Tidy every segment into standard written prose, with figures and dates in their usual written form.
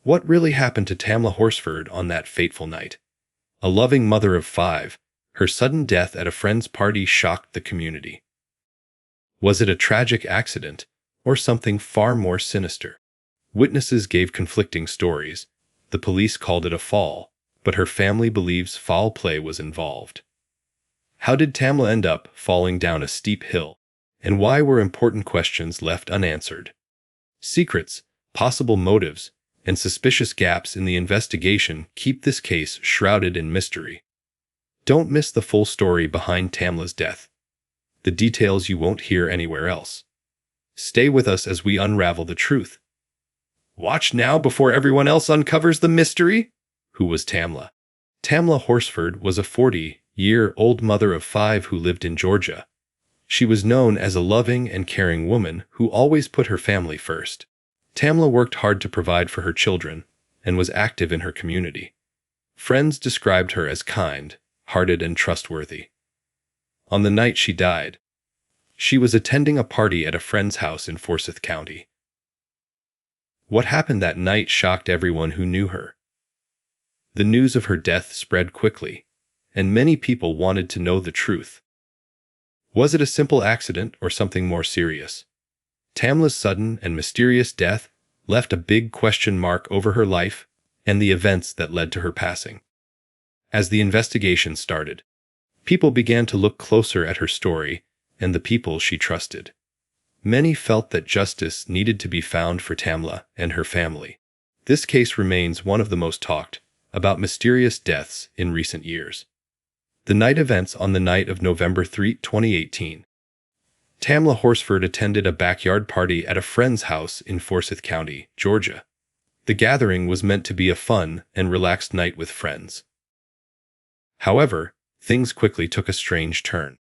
What really happened to Tamla Horsford on that fateful night? A loving mother of 5, her sudden death at a friend's party shocked the community. Was it a tragic accident, or something far more sinister? Witnesses gave conflicting stories. The police called it a fall, but her family believes foul play was involved. How did Tamla end up falling down a steep hill? And why were important questions left unanswered? Secrets, possible motives, and suspicious gaps in the investigation keep this case shrouded in mystery. Don't miss the full story behind Tamla's death. The details you won't hear anywhere else. Stay with us as we unravel the truth. Watch now before everyone else uncovers the mystery. Who was Tamla? Tamla Horsford was a 40-year-old mother of 5 who lived in Georgia. She was known as a loving and caring woman who always put her family first. Tamla worked hard to provide for her children and was active in her community. Friends described her as kind-hearted and trustworthy. On the night she died, she was attending a party at a friend's house in Forsyth County. What happened that night shocked everyone who knew her. The news of her death spread quickly, and many people wanted to know the truth. Was it a simple accident or something more serious? Tamla's sudden and mysterious death left a big question mark over her life and the events that led to her passing. As the investigation started, people began to look closer at her story and the people she trusted. Many felt that justice needed to be found for Tamla and her family. This case remains one of the most talked about mysterious deaths in recent years. The night events on the night of November 3, 2018. Tamla Horsford attended a backyard party at a friend's house in Forsyth County, Georgia. The gathering was meant to be a fun and relaxed night with friends. However, things quickly took a strange turn.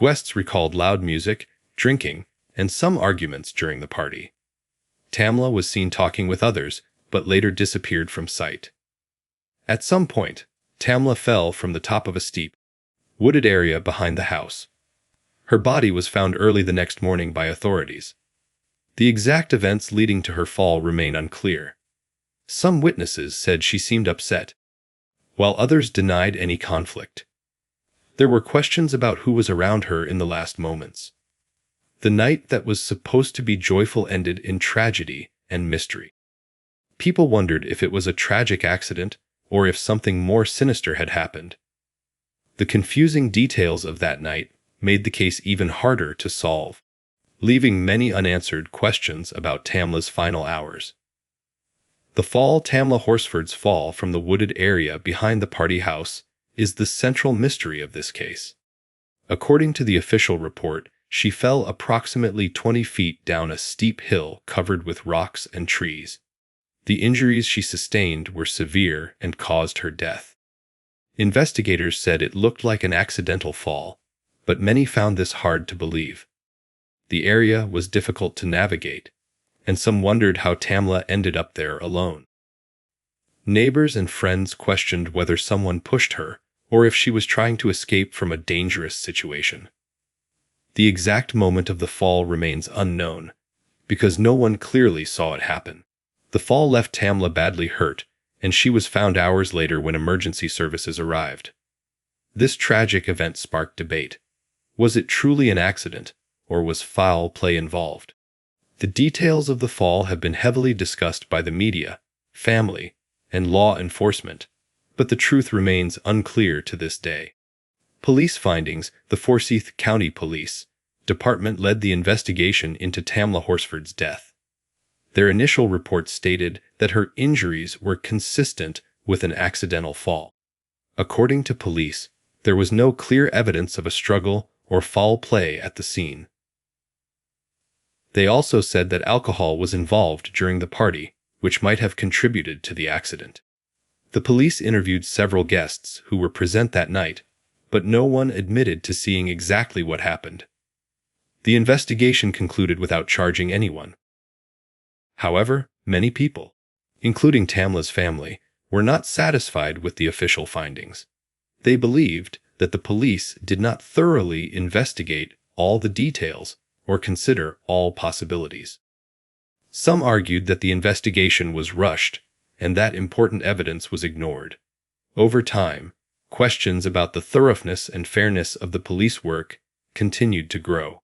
Guests recalled loud music, drinking, and some arguments during the party. Tamla was seen talking with others, but later disappeared from sight. At some point, Tamla fell from the top of a steep, wooded area behind the house. Her body was found early the next morning by authorities. The exact events leading to her fall remain unclear. Some witnesses said she seemed upset, while others denied any conflict. There were questions about who was around her in the last moments. The night that was supposed to be joyful ended in tragedy and mystery. People wondered if it was a tragic accident or if something more sinister had happened. The confusing details of that night made the case even harder to solve, leaving many unanswered questions about Tamla's final hours. The fall, Tamla Horsford's fall from the wooded area behind the party house, is the central mystery of this case. According to the official report, she fell approximately 20 feet down a steep hill covered with rocks and trees. The injuries she sustained were severe and caused her death. Investigators said it looked like an accidental fall, but many found this hard to believe. The area was difficult to navigate, and some wondered how Tamla ended up there alone. Neighbors and friends questioned whether someone pushed her or if she was trying to escape from a dangerous situation. The exact moment of the fall remains unknown, because no one clearly saw it happen. The fall left Tamla badly hurt, and she was found hours later when emergency services arrived. This tragic event sparked debate. Was it truly an accident, or was foul play involved? The details of the fall have been heavily discussed by the media, family, and law enforcement, but the truth remains unclear to this day. Police findings: the Forsyth County Police Department led the investigation into Tamla Horsford's death. Their initial report stated that her injuries were consistent with an accidental fall. According to police, there was no clear evidence of a struggle or foul play at the scene. They also said that alcohol was involved during the party, which might have contributed to the accident. The police interviewed several guests who were present that night, but no one admitted to seeing exactly what happened. The investigation concluded without charging anyone. However, many people, including Tamla's family, were not satisfied with the official findings. They believed that the police did not thoroughly investigate all the details or consider all possibilities. Some argued that the investigation was rushed and that important evidence was ignored. Over time, questions about the thoroughness and fairness of the police work continued to grow.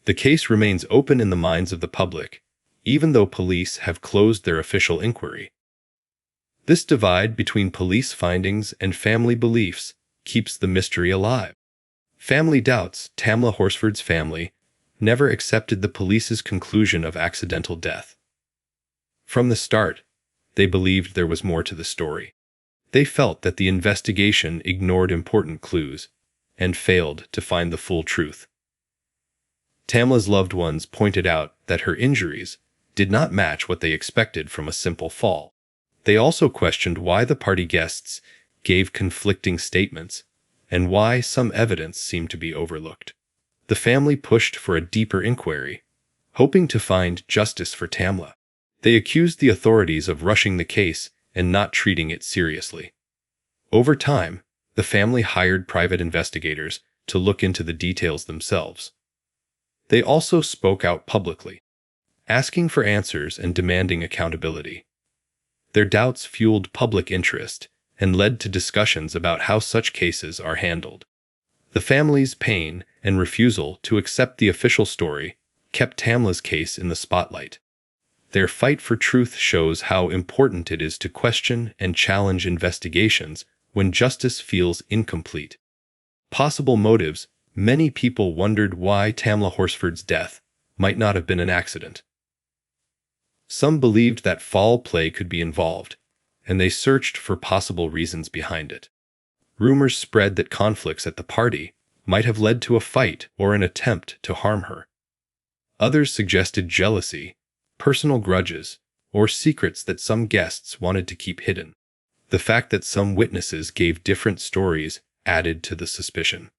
The case remains open in the minds of the public, even though police have closed their official inquiry. This divide between police findings and family beliefs keeps the mystery alive. Family doubts. Tamla Horsford's family never accepted the police's conclusion of accidental death. From the start, they believed there was more to the story. They felt that the investigation ignored important clues and failed to find the full truth. Tamla's loved ones pointed out that her injuries did not match what they expected from a simple fall. They also questioned why the party guests gave conflicting statements and why some evidence seemed to be overlooked. The family pushed for a deeper inquiry, hoping to find justice for Tamla. They accused the authorities of rushing the case and not treating it seriously. Over time, the family hired private investigators to look into the details themselves. They also spoke out publicly, asking for answers and demanding accountability. Their doubts fueled public interest and led to discussions about how such cases are handled. The family's pain and refusal to accept the official story kept Tamla's case in the spotlight. Their fight for truth shows how important it is to question and challenge investigations when justice feels incomplete. Possible motives. Many people wondered why Tamla Horsford's death might not have been an accident. Some believed that foul play could be involved, and they searched for possible reasons behind it. Rumors spread that conflicts at the party might have led to a fight or an attempt to harm her. Others suggested jealousy, personal grudges, or secrets that some guests wanted to keep hidden. The fact that some witnesses gave different stories added to the suspicion.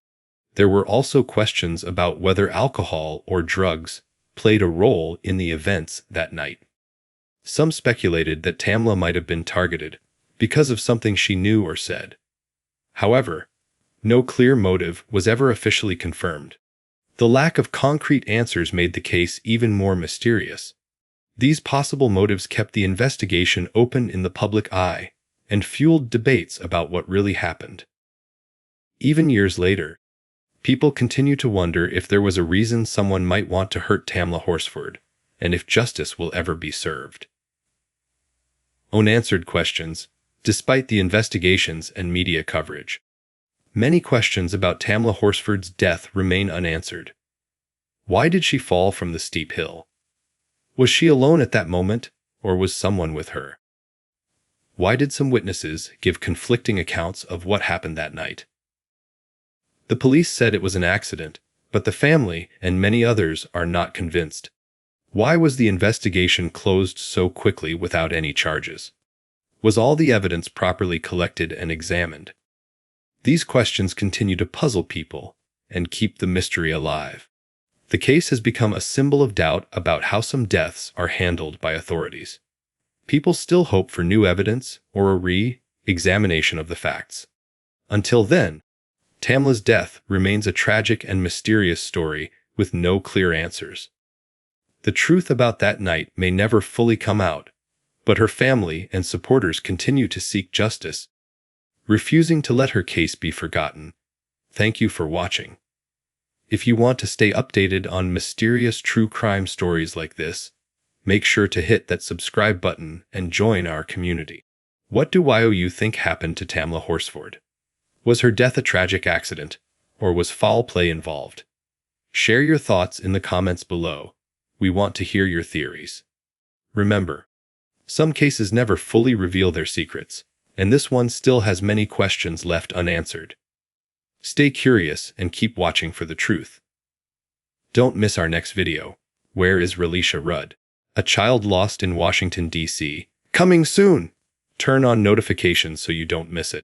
There were also questions about whether alcohol or drugs played a role in the events that night. Some speculated that Tamla might have been targeted because of something she knew or said. However, no clear motive was ever officially confirmed. The lack of concrete answers made the case even more mysterious. These possible motives kept the investigation open in the public eye and fueled debates about what really happened. Even years later, people continue to wonder if there was a reason someone might want to hurt Tamla Horsford, and if justice will ever be served. Unanswered questions, despite the investigations and media coverage. Many questions about Tamla Horsford's death remain unanswered. Why did she fall from the steep hill? Was she alone at that moment, or was someone with her? Why did some witnesses give conflicting accounts of what happened that night? The police said it was an accident, but the family and many others are not convinced. Why was the investigation closed so quickly without any charges? Was all the evidence properly collected and examined? These questions continue to puzzle people and keep the mystery alive. The case has become a symbol of doubt about how some deaths are handled by authorities. People still hope for new evidence or a re-examination of the facts. Until then, Tamla's death remains a tragic and mysterious story with no clear answers. The truth about that night may never fully come out, but her family and supporters continue to seek justice, refusing to let her case be forgotten. Thank you for watching. If you want to stay updated on mysterious true crime stories like this, make sure to hit that subscribe button and join our community. What do you think happened to Tamla Horsford? Was her death a tragic accident, or was foul play involved? Share your thoughts in the comments below. We want to hear your theories. Remember, some cases never fully reveal their secrets, and this one still has many questions left unanswered. Stay curious and keep watching for the truth. Don't miss our next video. Where is Relisha Rudd? A child lost in Washington, D.C. Coming soon! Turn on notifications so you don't miss it.